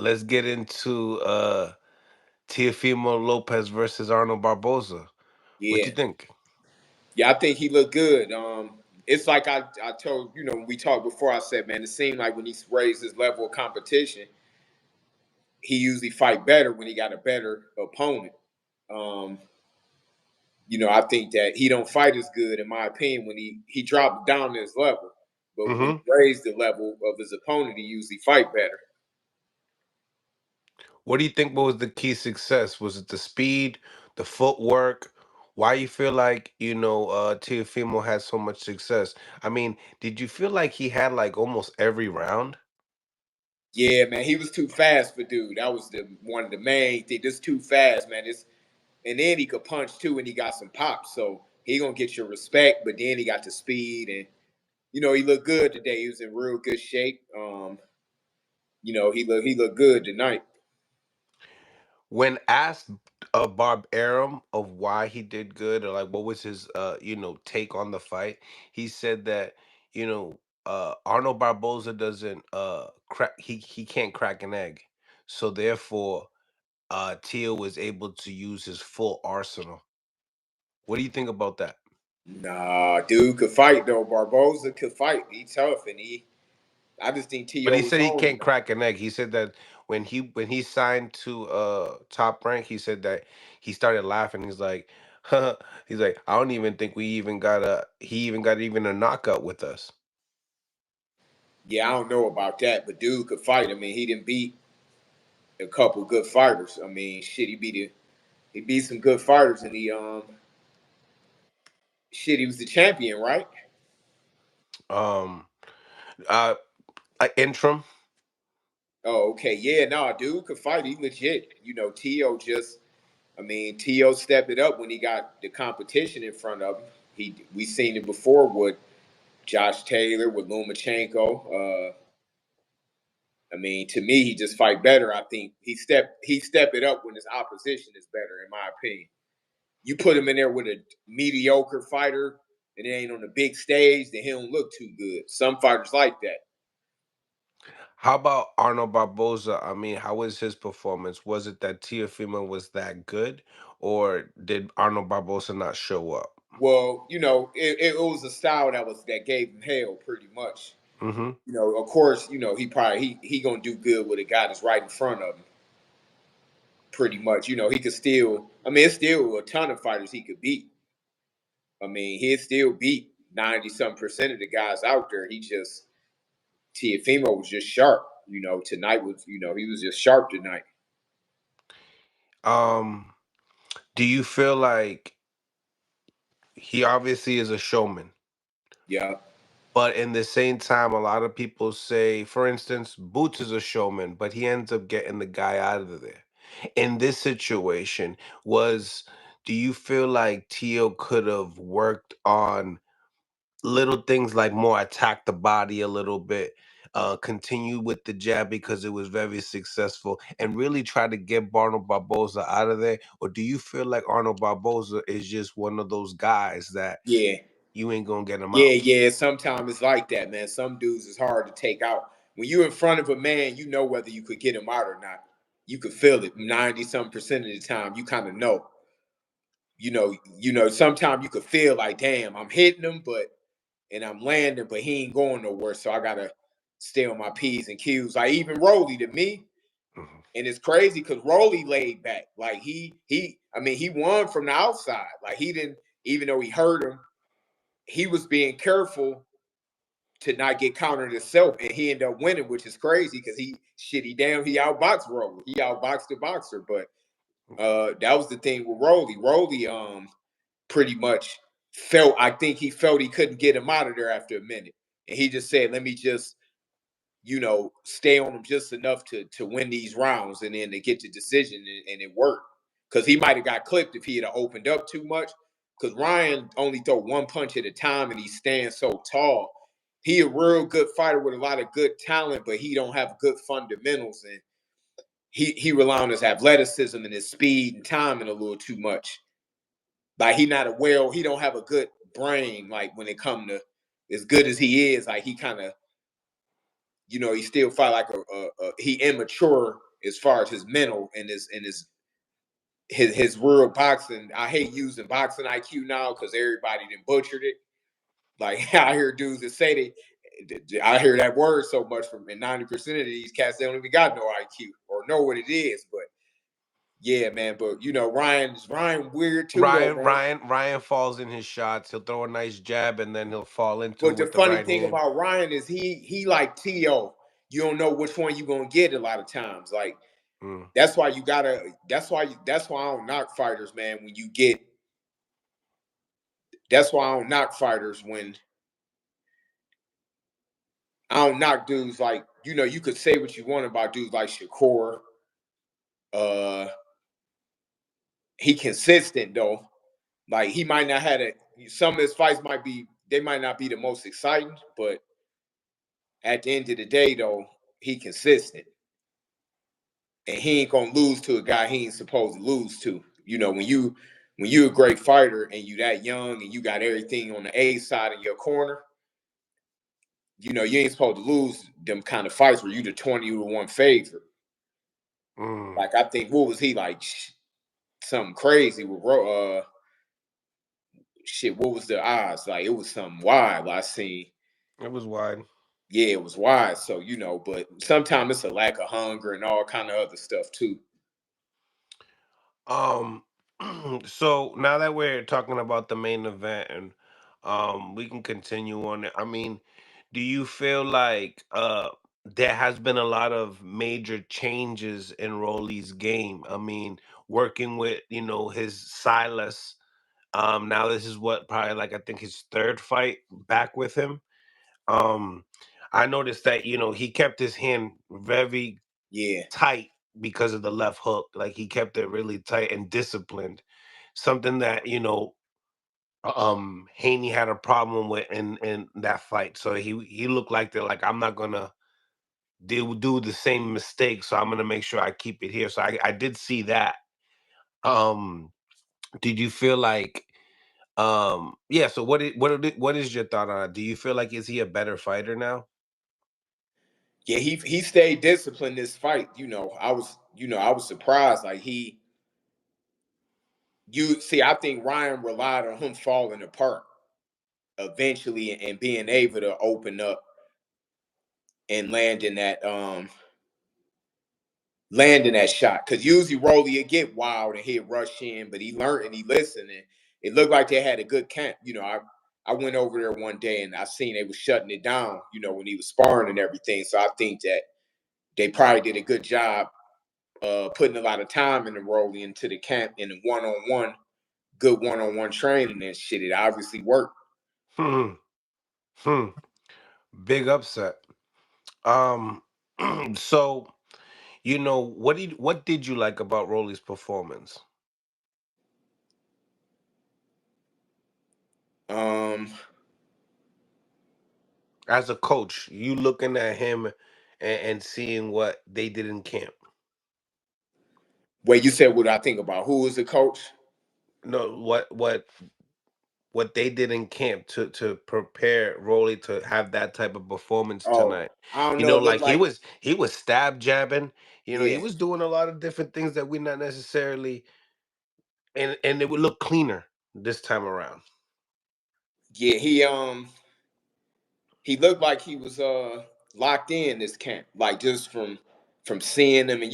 let's get into Teofimo Lopez versus Arnold Barboza. What Yeah, you think? yeah, I think he looked good. It's like I told when we talked before. I said, man, it seemed like when he raised his level of competition, he usually fight better when he got a better opponent. Um, I think that he don't fight as good, in my opinion, when he dropped down to his level. But when Hmm. he raised the level of his opponent, he usually fight better. What do you think was the key success? Was it the speed, the footwork? Why you feel like, Teofimo had so much success? I mean, did you feel like he had like almost every round? Yeah, man, he was too fast for dude. That was the one of the main things. This too fast, man. And then he could punch too, and he got some pop. So he gonna get your respect. But then he got the speed, and he looked good today. He was in real good shape. He looked good tonight. When asked Bob Arum of why he did good or like what was his take on the fight, he said that Arnold Barboza doesn't crack he can't crack an egg. So therefore Teo was able to use his full arsenal. What do you think about that? Nah, dude could fight though. Barboza could fight. He tough, and I just think But T.O. he was said he on can't tonight. crack an egg. He said that when he signed to Top Rank, he said that he started laughing. He's like, he's like, I don't even think we even got he even got even a knockout with us. Yeah, I don't know about that, but dude could fight. I mean, he didn't beat a couple good fighters. I mean, shit, he beat some good fighters, and he was the champion, right? Um, uh, interim. Oh, okay, yeah, no, dude could fight. He legit. T.O. T.O. stepped it up when he got the competition in front of him. We seen it before with Josh Taylor, with Lomachenko. To me, he just fight better. I think he step it up when his opposition is better, in my opinion. You put him in there with a mediocre fighter and it ain't on the big stage, then he don't look too good. Some fighters like that. How about Arnold Barboza? I mean, how was his performance? Was it that Teofimo was that good, or did Arnold Barboza not show up? Well, it was a style that gave him hell pretty much. Mm-hmm. Of course, he probably he gonna do good with a guy that's right in front of him. Pretty much, he could still. It's still a ton of fighters he could beat. He'd still beat 90-some% of the guys out there. He just Teofimo was just sharp. Tonight was he was just sharp tonight. Um, do you feel like he obviously is a showman? Yeah, But in the same time, a lot of people say, for instance, Boots is a showman, but he ends up getting the guy out of there. In this situation, was do you feel like Tio could have worked on little things like more attack the body a little bit, continue with the jab because it was very successful, and really try to get Arnold Barboza out of there? Or do you feel like Arnold Barboza is just one of those guys that yeah, you ain't gonna get him yeah, out? yeah. Sometimes it's like that, man. Some dudes is hard to take out. When you're in front of a man, you know whether you could get him out or not. You could feel it 90-some% of the time. You kind of know. Sometimes you could feel like, damn, I'm hitting him, and I'm landing, but he ain't going nowhere. So I gotta stay on my P's and Q's. Like even Rolly to me, Mhm. and it's crazy because Rolly laid back. Like he won from the outside. Like he didn't, even though he hurt him, he was being careful to not get countered himself, and he ended up winning, which is crazy because he outboxed Rolly. He outboxed the boxer, but that was the thing with Rolly. Rolly pretty much I think he felt he couldn't get him out of there after a minute. And he just said, let me just, stay on him just enough to win these rounds and then to get the decision, and it worked. Because he might have got clipped if he had opened up too much. Because Ryan only throw one punch at a time and he stands so tall. He a real good fighter with a lot of good talent, but he don't have good fundamentals. And he rely on his athleticism and his speed and timing a little too much. Like he don't have a good brain. Like when it come to as good as he is, like he kind of, he still fight like he immature as far as his mental and his real boxing. I hate using boxing IQ now because everybody done butchered it. Like I hear dudes that say I hear that word so much from, and 90% of these cats they don't even got no IQ or know what it is. But yeah, man. But Ryan weird too though, man. Ryan falls in his shots. He'll throw a nice jab and then he'll fall into it But the with the funny right thing hand. about Ryan is he like T.O. You don't know which one you're gonna get a lot of times. Like Mm. that's why you gotta. That's why I don't knock fighters, man. When you get. That's why I don't knock fighters when I don't knock dudes like you could say what you want about dudes like Shakur. Uh, he consistent though. Like he might not have some of his fights might not be the most exciting, but at the end of the day though, he consistent. And he ain't gonna lose to a guy he ain't supposed to lose to. When you a great fighter and you that young and you got everything on the A side of your corner, you ain't supposed to lose them kind of fights where you the 20-1 favorite. Mm. Like I think what was he like something crazy with shit, what was the odds? Like it was something wild I seen. It was wide. Yeah, it was wide. So, but sometimes it's a lack of hunger and all kind of other stuff too. Um, so now that we're talking about the main event and we can continue on it. I mean, do you feel like there has been a lot of major changes in Rolly's game? I mean, working with, his Silas. Now this is what probably like I think his third fight back with him. Um, I noticed that, he kept his hand very Yeah. tight because of the left hook. Like he kept it really tight and disciplined. Something that Haney had a problem with in that fight. So he looked like they're like I'm not gonna do the same mistake. So I'm gonna make sure I keep it here. So I did see that. Um, did you feel like yeah? So what is your thought on it? Do you feel like is he a better fighter now? Yeah, he stayed disciplined this fight. I was surprised. Like you see, I think Ryan relied on him falling apart eventually and being able to open up and landing that shot. Because usually Rolly would get wild and he'd rush in, but he learned and he listened. And it looked like they had a good camp. I went over there one day and I seen they was shutting it down, when he was sparring and everything. So I think that they probably did a good job putting a lot of time in the Rolly into the camp in the good one-on-one training and shit. It obviously worked. Hmm. Hmm. Big upset. Um. So what did you like about Rolly's performance Um, as a coach? You looking at him and seeing what they did in camp. Wait, you said what I think about who was the coach? No, what they did in camp to prepare Rolly to have that type of performance Oh, tonight. I don't know. It looked Like he like was he was stab jabbing. He yeah, was doing a lot of different things that we not necessarily and it would look cleaner this time around. yeah. He looked like he was locked in this camp, like just from seeing him, and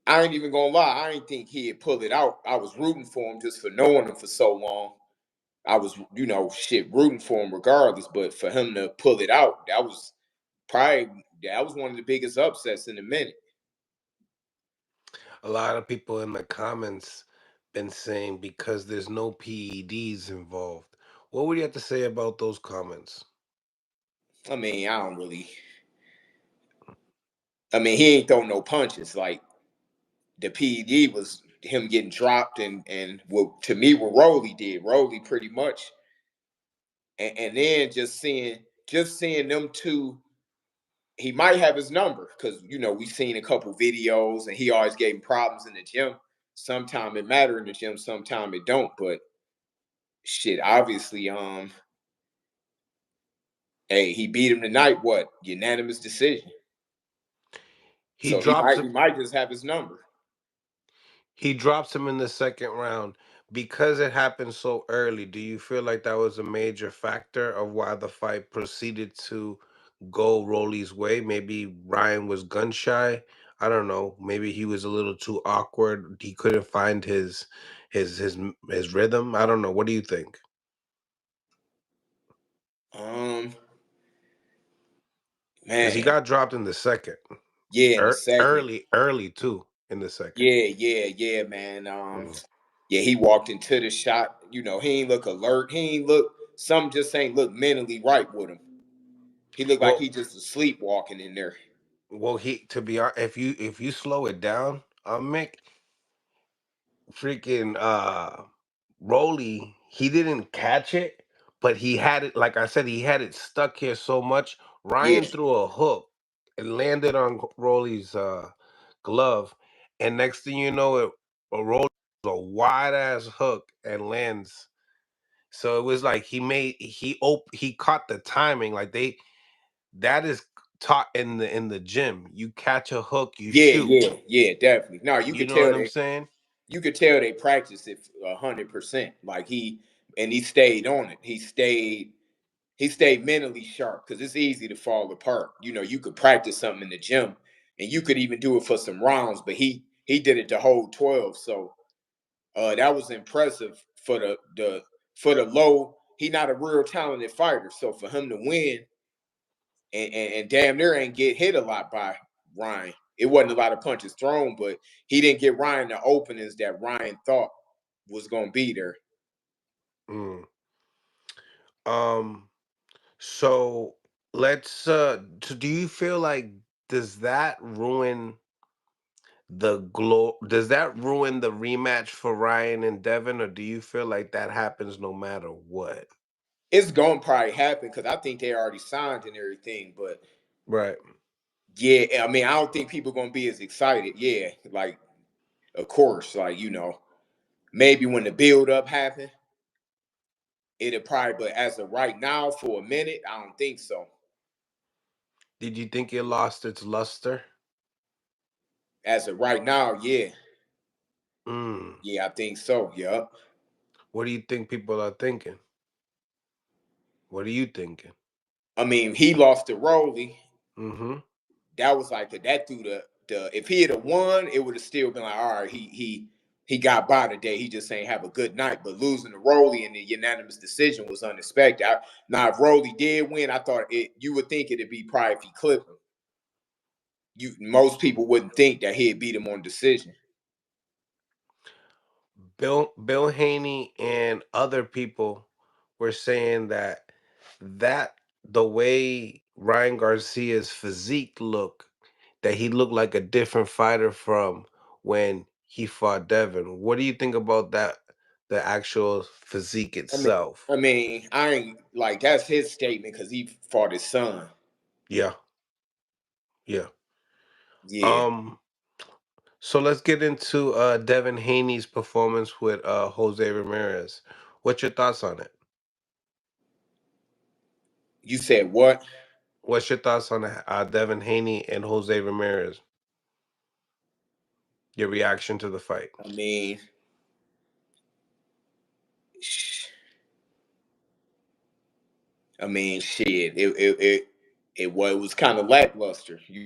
I ain't even gonna lie, I ain't think he'd pull it out. I was rooting for him just for knowing him for so long. I was, shit, rooting for him regardless. But for him to pull it out, that was one of the biggest upsets in a minute. A lot of people in the comments been saying because there's no PEDs involved. What would you have to say about those comments? I mean, I don't really. I mean, he ain't throwing no punches. Like the PED was him getting dropped, and what to me what Rolly did. Rolly pretty much, and then just seeing them two. He might have his number because we've seen a couple videos, and he always gave him problems in the gym. Sometime it matter in the gym, sometime it don't. But shit, obviously, hey, he beat him tonight. What unanimous decision? He So he drops might him. he might just have his number. He drops him in the second round because it happened so early. Do you feel like that was a major factor of why the fight proceeded to go Rolly's way? Maybe Ryan was gun shy. I don't know. Maybe he was a little too awkward. He couldn't find his rhythm. I don't know. What do you think? Um, Because he man, got dropped in the second, yeah, in the second. early too in the second. Yeah, man. Mm. Yeah, he walked into the shot. You know, he ain't look alert. He ain't look. Some just ain't look mentally right with him. He looked like Well, he just asleep walking in there. he to be honest, if you slow it down, Mick, freaking Roly, he didn't catch it, but he had it. Like I said, he had it stuck here so much. Yeah, Ryan threw a hook and landed on Roly's glove, and next thing you know, a Roly a wide ass hook and lands. So it was like he caught the timing. Like that is taught in the gym. You catch a hook, you shoot. yeah, definitely. No, you You could know tell what I'm they saying? you could tell they practiced it 100%. Like he stayed on it. He stayed mentally sharp because it's easy to fall apart. You know, you could practice something in the gym and you could even do it for some rounds, but he did it the whole 12. So that was impressive for the low. He not a real talented fighter. So for him to win and damn near ain't get hit a lot by Ryan. It wasn't a lot of punches thrown, but he didn't get Ryan the openings that Ryan thought was gonna be there. Mm. Um. So let's. So do you feel like does that ruin Does that ruin the rematch for Ryan and Devin, or do you feel like that happens no matter what? It's gonna probably happen because I think they already signed and everything. But Right. yeah, I mean, I don't think people gonna be as excited. Yeah, like of course, like maybe when the build up happen, it'll probably. But as of right now, for a minute, I don't think so. Did you think it lost its luster? As of right now, yeah, Mm. yeah, I think so. Yup. What do you think people are thinking? What are you thinking? I mean, he lost to Rolly. Mm-hmm. That was like that through the. If he had a won, it would have still been like, all right, he got by today. He just ain't have a good night. But losing to Rolly in the unanimous decision was unexpected. Now, if Rolly did win, I thought you would think it'd be probably if he clipped him. Most people wouldn't think that he'd beat him on decision. Bill Haney and other people were saying that the way Ryan Garcia's physique looked, that he looked like a different fighter from when he fought Devin. What do you think about that? The actual physique I mean, itself. I ain't like that's his statement because he fought his son. Yeah, yeah. Yeah, Um. So let's get into Devin Haney's performance with Jose Ramirez. What's your thoughts on it? you said what? What's your thoughts on Devin Haney and Jose Ramirez? Your reaction to the fight? I mean, sh- shit. It was kind of lackluster. You